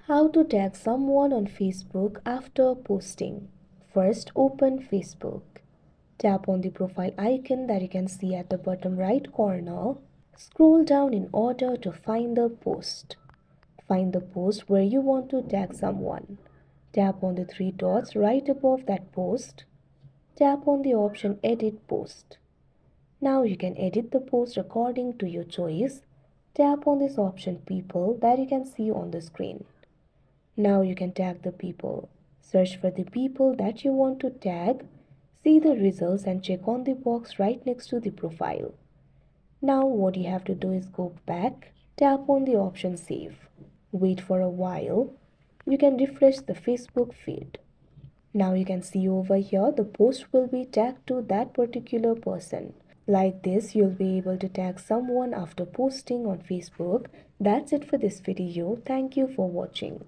How to tag someone on Facebook after posting. First, open Facebook. Tap on the profile icon that you can see at the bottom right corner. Scroll down in order to find the post. Find the post where you want to tag someone. Tap on the three dots right above that post. Tap on the option Edit Post. Now you can edit the post according to your choice. Tap on this option People that you can see on the screen. Now you can tag the people. Search for the people that you want to tag. See the results and check on the box right next to the profile. Now what you have to do is go back, tap on the option Save. Wait for a while. You can refresh the Facebook feed. Now you can see over here the post will be tagged to that particular person. Like this, you'll be able to tag someone after posting on Facebook. That's it for this video. Thank you for watching.